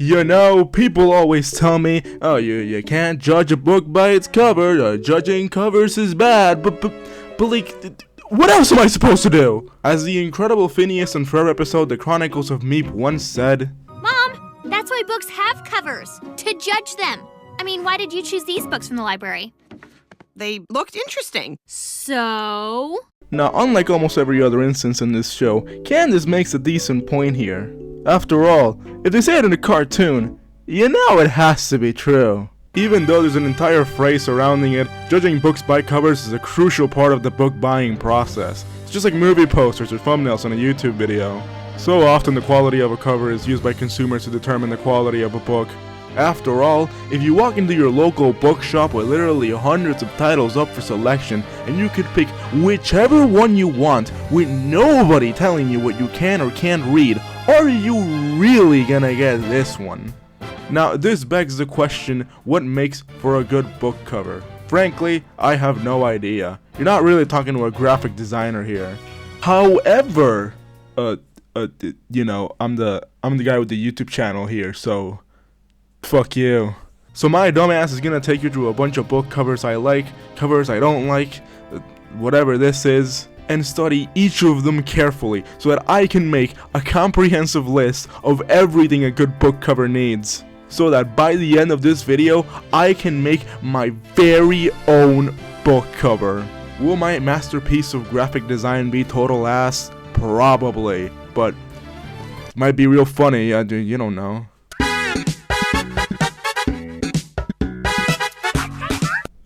You know, people always tell me, oh, you can't judge a book by its cover, judging covers is bad, but like, what else am I supposed to do? As the incredible Phineas and Ferb episode The Chronicles of Meep once said, Mom, that's why books have covers, to judge them. I mean, why did you choose these books from the library? They looked interesting. So? Now, unlike almost every other instance in this show, Candace makes a decent point here. After all, if they say it in a cartoon, you know it has to be true. Even though there's an entire phrase surrounding it, judging books by covers is a crucial part of the book buying process. It's just like movie posters or thumbnails on a YouTube video. So often the quality of a cover is used by consumers to determine the quality of a book. After all, if you walk into your local bookshop with literally hundreds of titles up for selection, and you could pick whichever one you want with nobody telling you what you can or can't read, are you really gonna get this one? Now, this begs the question, what makes for a good book cover? Frankly, I have no idea. You're not really talking to a graphic designer here. However, you know, I'm the guy with the YouTube channel here, so fuck you. So my dumbass is gonna take you through a bunch of book covers I like, covers I don't like, whatever this is, and study each of them carefully so that I can make a comprehensive list of everything a good book cover needs. So that by the end of this video, I can make my very own book cover. Will my masterpiece of graphic design be total ass? Probably, but it might be real funny, you don't know.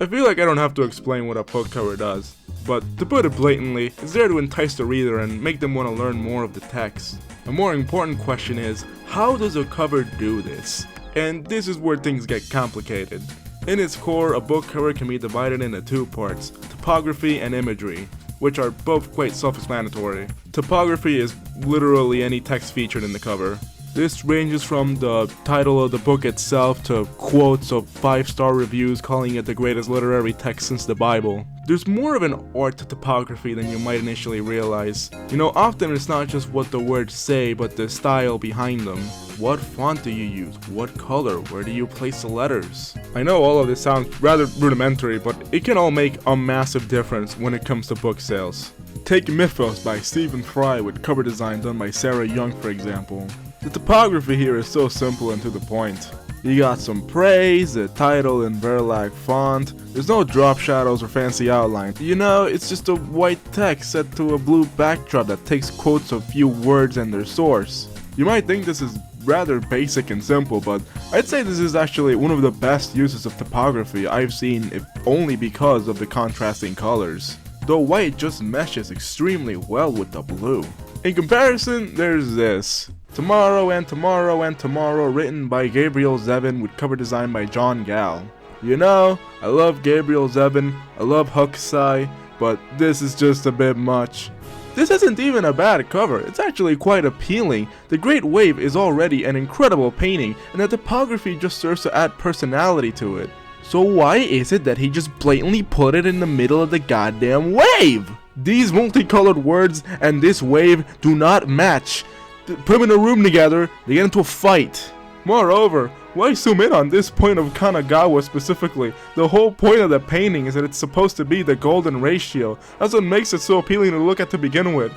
I feel like I don't have to explain what a book cover does, but to put it blatantly, it's there to entice the reader and make them want to learn more of the text. A more important question is, how does a cover do this? And this is where things get complicated. In its core, a book cover can be divided into two parts, typography and imagery, which are both quite self-explanatory. Typography is literally any text featured in the cover. This ranges from the title of the book itself to quotes of 5-star reviews calling it the greatest literary text since the Bible. There's more of an art to typography than you might initially realize. You know, often it's not just what the words say, but the style behind them. What font do you use? What color? Where do you place the letters? I know all of this sounds rather rudimentary, but it can all make a massive difference when it comes to book sales. Take Mythos by Stephen Fry with cover design done by Sarah Young, for example. The typography here is so simple and to the point. You got some praise, the title in Verlag font, there's no drop shadows or fancy outline. You know, it's just a white text set to a blue backdrop that takes quotes of few words and their source. You might think this is rather basic and simple, but I'd say this is actually one of the best uses of typography I've seen, if only because of the contrasting colors. The white just meshes extremely well with the blue. In comparison, there's this. Tomorrow and Tomorrow and Tomorrow, written by Gabriel Zevin with cover design by John Gall. You know, I love Gabriel Zevin, I love Hokusai, but this is just a bit much. This isn't even a bad cover, it's actually quite appealing. The Great Wave is already an incredible painting, and the typography just serves to add personality to it. So why is it that he just blatantly put it in the middle of the goddamn wave? These multicolored words and this wave do not match. Put them in a room together, they get into a fight. Moreover, why zoom in on this point of Kanagawa specifically? The whole point of the painting is that it's supposed to be the golden ratio. That's what makes it so appealing to look at to begin with.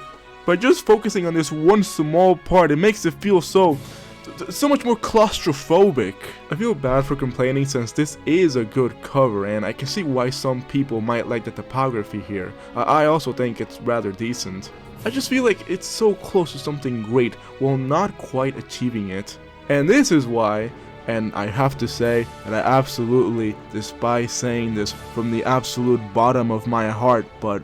By just focusing on this one small part, it makes it feel so much more claustrophobic. I feel bad for complaining since this is a good cover and I can see why some people might like the typography here. I also think it's rather decent. I just feel like it's so close to something great while not quite achieving it. And this is why, and I have to say that I absolutely despise saying this from the absolute bottom of my heart, but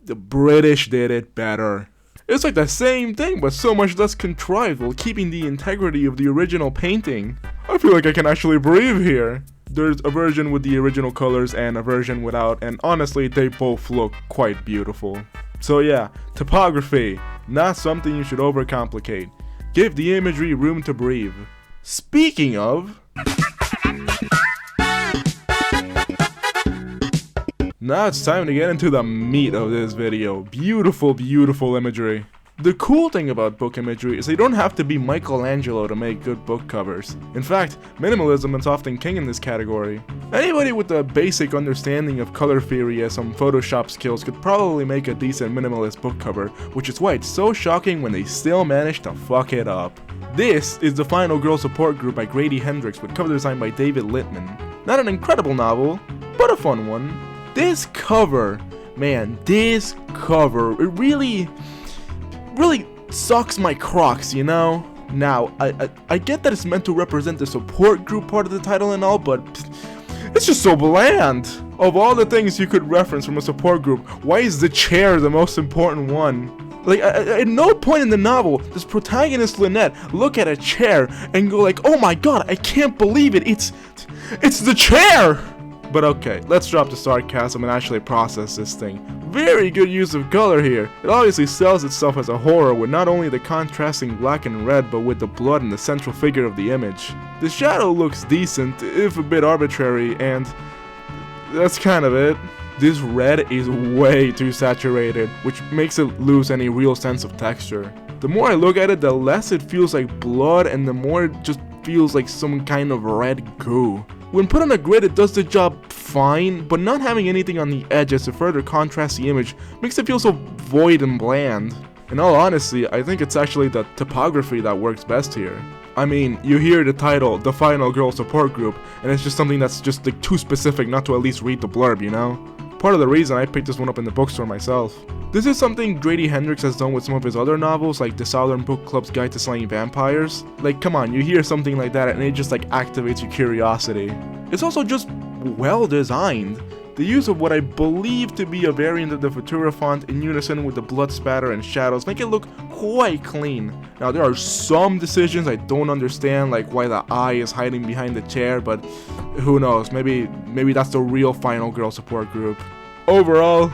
the British did it better. It's like the same thing but so much less contrived while keeping the integrity of the original painting. I feel like I can actually breathe here. There's a version with the original colors and a version without, and honestly they both look quite beautiful. So yeah, typography, not something you should overcomplicate. Give the imagery room to breathe. Speaking of, now it's time to get into the meat of this video. Beautiful, beautiful imagery. The cool thing about book imagery is they don't have to be Michelangelo to make good book covers. In fact, minimalism is often king in this category. Anybody with a basic understanding of color theory and some Photoshop skills could probably make a decent minimalist book cover, which is why it's so shocking when they still manage to fuck it up. This is The Final Girl Support Group by Grady Hendrix with cover design by David Littman. Not an incredible novel, but a fun one. This cover, man, it really sucks my crocs, you know? Now, I get that it's meant to represent the support group part of the title and all, but it's just so bland. Of all the things you could reference from a support group, why is the chair the most important one? Like, at no point in the novel does protagonist Lynette look at a chair and go like, oh my god, I can't believe it, it's the chair! But okay, let's drop the sarcasm and actually process this thing. Very good use of color here. It obviously sells itself as a horror with not only the contrasting black and red, but with the blood in the central figure of the image. The shadow looks decent, if a bit arbitrary, and that's kind of it. This red is way too saturated, which makes it lose any real sense of texture. The more I look at it, the less it feels like blood, and the more it just feels like some kind of red goo. When put on a grid, it does the job fine, but not having anything on the edges to further contrast the image makes it feel so void and bland. In all honesty, I think it's actually the typography that works best here. I mean, you hear the title, The Final Girl Support Group, and it's just something that's just like too specific not to at least read the blurb, you know? Part of the reason I picked this one up in the bookstore myself. This is something Grady Hendrix has done with some of his other novels, like The Southern Book Club's Guide to Slaying Vampires. Like, come on, you hear something like that and it just like activates your curiosity. It's also just well designed. The use of what I believe to be a variant of the Futura font in unison with the blood spatter and shadows make it look quite clean. Now there are some decisions I don't understand, like why the eye is hiding behind the chair, but who knows, maybe that's the real Final Girl Support Group. Overall,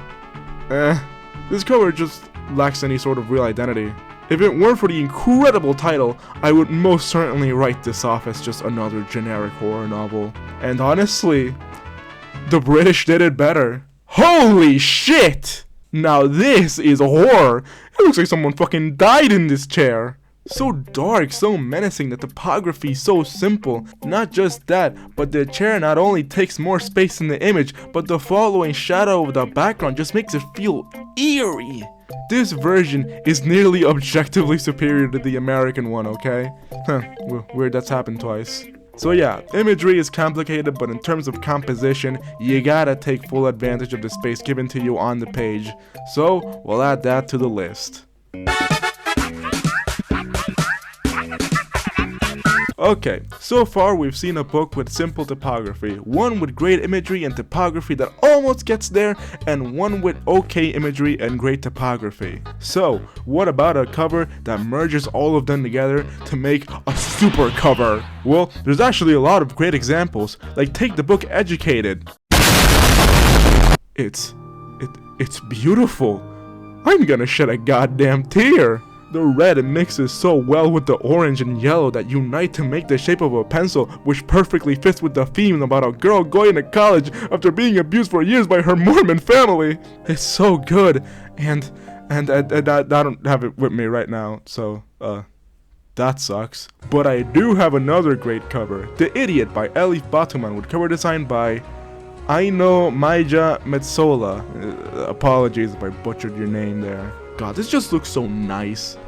this cover just lacks any sort of real identity. If it weren't for the incredible title, I would most certainly write this off as just another generic horror novel. And honestly, the British did it better. Holy shit! Now this is horror. It looks like someone fucking died in this chair. So dark, so menacing, the topography so simple. Not just that, but the chair not only takes more space in the image, but the following shadow of the background just makes it feel eerie. This version is nearly objectively superior to the American one, okay? Weird that's happened twice. So yeah, imagery is complicated, but in terms of composition, you gotta take full advantage of the space given to you on the page. So, we'll add that to the list. Okay, so far we've seen a book with simple typography, one with great imagery and typography that almost gets there, and one with okay imagery and great typography. So, what about a cover that merges all of them together to make a super cover? Well, there's actually a lot of great examples, like take the book Educated. It's beautiful. I'm gonna shed a goddamn tear. The red mixes so well with the orange and yellow that unite to make the shape of a pencil, which perfectly fits with the theme about a girl going to college after being abused for years by her Mormon family. It's so good, and I don't have it with me right now, so that sucks. But I do have another great cover, The Idiot by Elif Batuman, with cover design by Aino Maija Metsola. Apologies if I butchered your name there. God, this just looks so nice.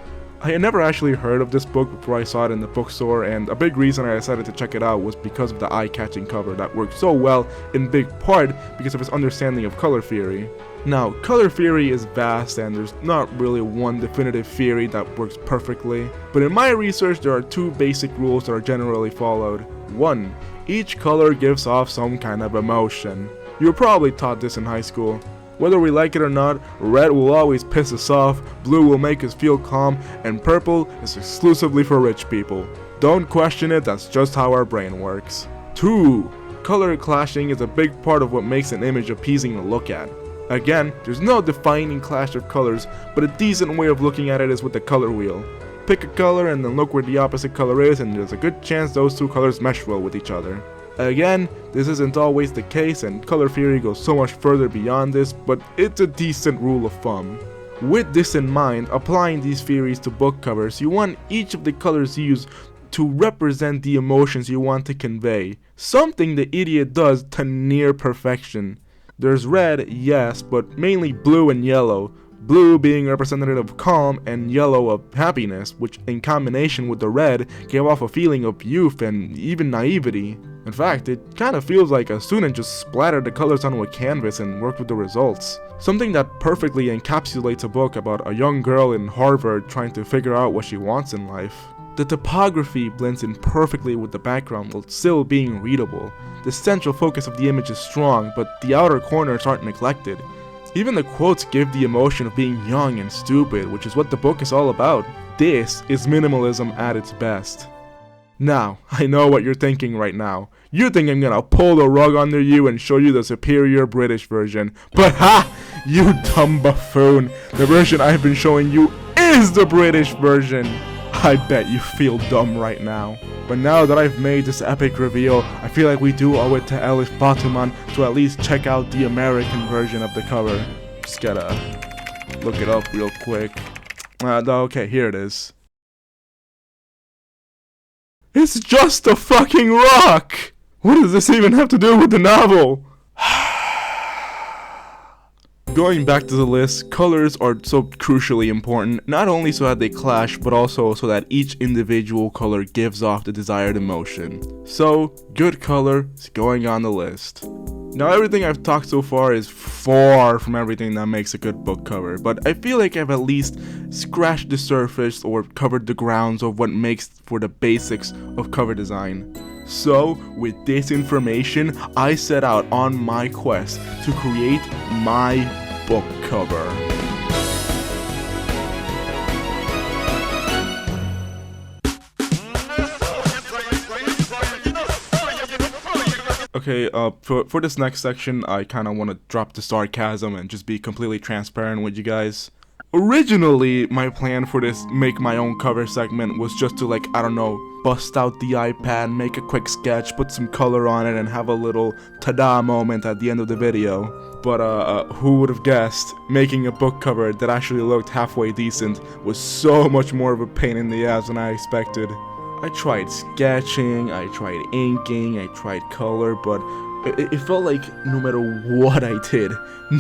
I had never actually heard of this book before I saw it in the bookstore, and a big reason I decided to check it out was because of the eye-catching cover that worked so well, in big part because of its understanding of color theory. Now, color theory is vast and there's not really one definitive theory that works perfectly, but in my research there are two basic rules that are generally followed. 1. Each color gives off some kind of emotion. You were probably taught this in high school. Whether we like it or not, red will always piss us off, blue will make us feel calm, and purple is exclusively for rich people. Don't question it, that's just how our brain works. 2. Color clashing is a big part of what makes an image appeasing to look at. Again, there's no defining clash of colors, but a decent way of looking at it is with the color wheel. Pick a color and then look where the opposite color is, and there's a good chance those two colors mesh well with each other. Again, this isn't always the case, and color theory goes so much further beyond this, but it's a decent rule of thumb. With this in mind, applying these theories to book covers, you want each of the colors used to represent the emotions you want to convey, something the idiot does to near perfection. There's red, yes, but mainly blue and yellow. Blue being representative of calm and yellow of happiness, which in combination with the red gave off a feeling of youth and even naivety. In fact, it kind of feels like a student just splattered the colors onto a canvas and worked with the results. Something that perfectly encapsulates a book about a young girl in Harvard trying to figure out what she wants in life. The typography blends in perfectly with the background while still being readable. The central focus of the image is strong, but the outer corners aren't neglected. Even the quotes give the emotion of being young and stupid, which is what the book is all about. This is minimalism at its best. Now, I know what you're thinking right now. You think I'm gonna pull the rug under you and show you the superior British version. But ha! You dumb buffoon! The version I've been showing you is the British version! I bet you feel dumb right now. But now that I've made this epic reveal, I feel like we do owe it to Elif Batuman to at least check out the American version of the cover. Just gotta look it up real quick. Okay, here it is. It's just a fucking rock! What does this even have to do with the novel? Going back to the list, colors are so crucially important, not only so that they clash, but also so that each individual color gives off the desired emotion. So, good color is going on the list. Now, everything I've talked so far is far from everything that makes a good book cover, but I feel like I've at least scratched the surface or covered the grounds of what makes for the basics of cover design. So, with this information, I set out on my quest to create my book cover. Okay, for this next section, I kind of want to drop the sarcasm and just be completely transparent with you guys. Originally, my plan for this make my own cover segment was just to, like, I don't know, bust out the iPad, make a quick sketch, put some color on it, and have a little ta-da moment at the end of the video. But who would have guessed, making a book cover that actually looked halfway decent was so much more of a pain in the ass than I expected. I tried sketching, I tried inking, I tried color, but it felt like no matter what I did,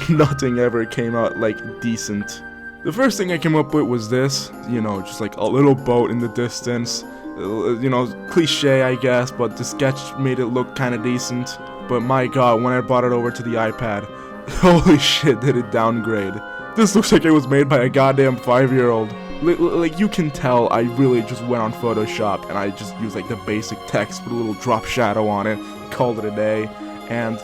nothing ever came out, like, decent. The first thing I came up with was this, you know, just like a little boat in the distance. You know, cliche I guess, but the sketch made it look kinda decent. But my god, when I brought it over to the iPad, holy shit, did it downgrade. This looks like it was made by a goddamn 5-year-old. Like, you can tell I really just went on Photoshop and I just used like the basic text with a little drop shadow on it, called it a day, and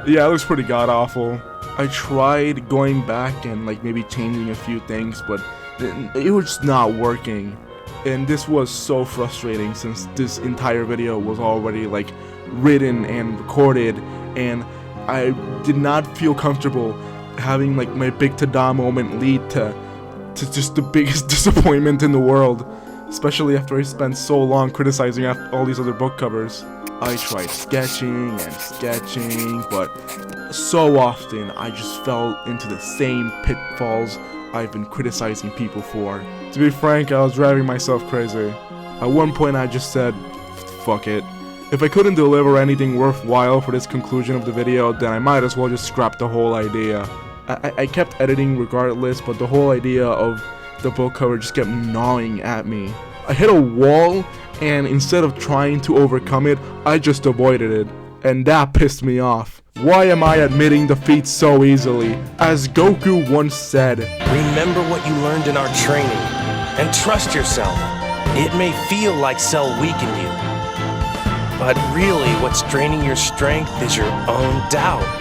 yeah, it looks pretty god-awful. I tried going back and like maybe changing a few things, but it was just not working. And this was so frustrating since this entire video was already like written and recorded, and I did not feel comfortable having like my big ta-da moment lead to just the biggest disappointment in the world, especially after I spent so long criticizing all these other book covers. I tried sketching and sketching, but so often I just fell into the same pitfalls I've been criticizing people for. To be frank, I was driving myself crazy. At one point I just said, fuck it. If I couldn't deliver anything worthwhile for this conclusion of the video, then I might as well just scrap the whole idea. I kept editing regardless, but the whole idea of the book cover just kept gnawing at me. I hit a wall, and instead of trying to overcome it, I just avoided it. And that pissed me off. Why am I admitting defeat so easily? As Goku once said, remember what you learned in our training, and trust yourself. It may feel like Cell weakened you, but really what's draining your strength is your own doubt.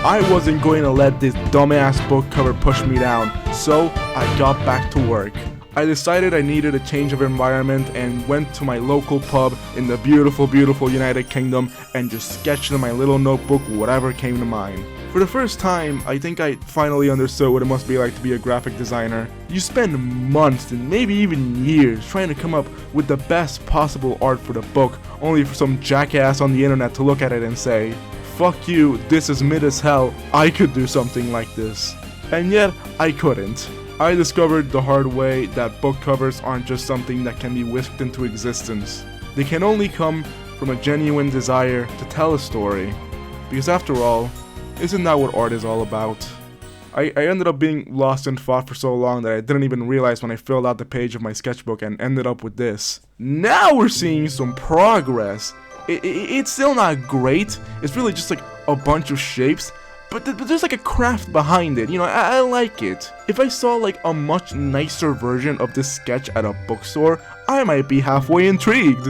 I wasn't going to let this dumbass book cover push me down, so I got back to work. I decided I needed a change of environment and went to my local pub in the beautiful, beautiful United Kingdom and just sketched in my little notebook whatever came to mind. For the first time, I think I finally understood what it must be like to be a graphic designer. You spend months and maybe even years trying to come up with the best possible art for the book, only for some jackass on the internet to look at it and say, fuck you, this is mid as hell, I could do something like this. And yet, I couldn't. I discovered the hard way that book covers aren't just something that can be whisked into existence. They can only come from a genuine desire to tell a story. Because after all, isn't that what art is all about? I ended up being lost in thought for so long that I didn't even realize when I filled out the page of my sketchbook and ended up with this. Now we're seeing some progress. It's still not great. It's really just like a bunch of shapes, but there's like a craft behind it. You know, I like it. If I saw like a much nicer version of this sketch at a bookstore, I might be halfway intrigued.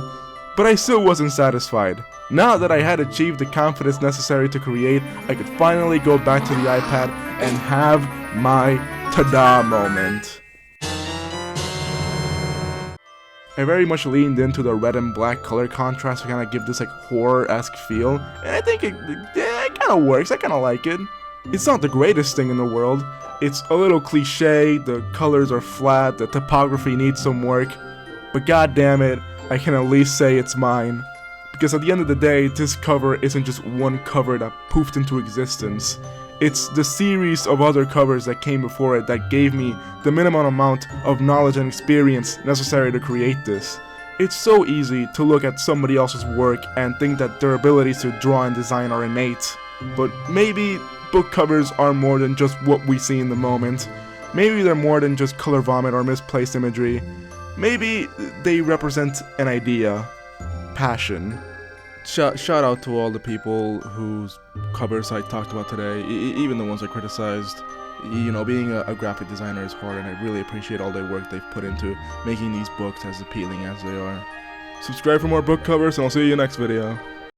But I still wasn't satisfied. Now that I had achieved the confidence necessary to create, I could finally go back to the iPad and have my ta-da moment. I very much leaned into the red and black color contrast to kind of give this like horror-esque feel, and I think it kind of works. I kind of like it. It's not the greatest thing in the world. It's a little cliche, the colors are flat, the typography needs some work, but god damn it, I can at least say it's mine. Because at the end of the day, this cover isn't just one cover that poofed into existence. It's the series of other covers that came before it that gave me the minimum amount of knowledge and experience necessary to create this. It's so easy to look at somebody else's work and think that their abilities to draw and design are innate. But maybe book covers are more than just what we see in the moment. Maybe they're more than just color vomit or misplaced imagery. Maybe they represent an idea. Passion. Shout out to all the people whose covers I talked about today, even the ones I criticized. You know, being a graphic designer is hard, and I really appreciate all the work they've put into making these books as appealing as they are. Subscribe for more book covers, and I'll see you in the next video.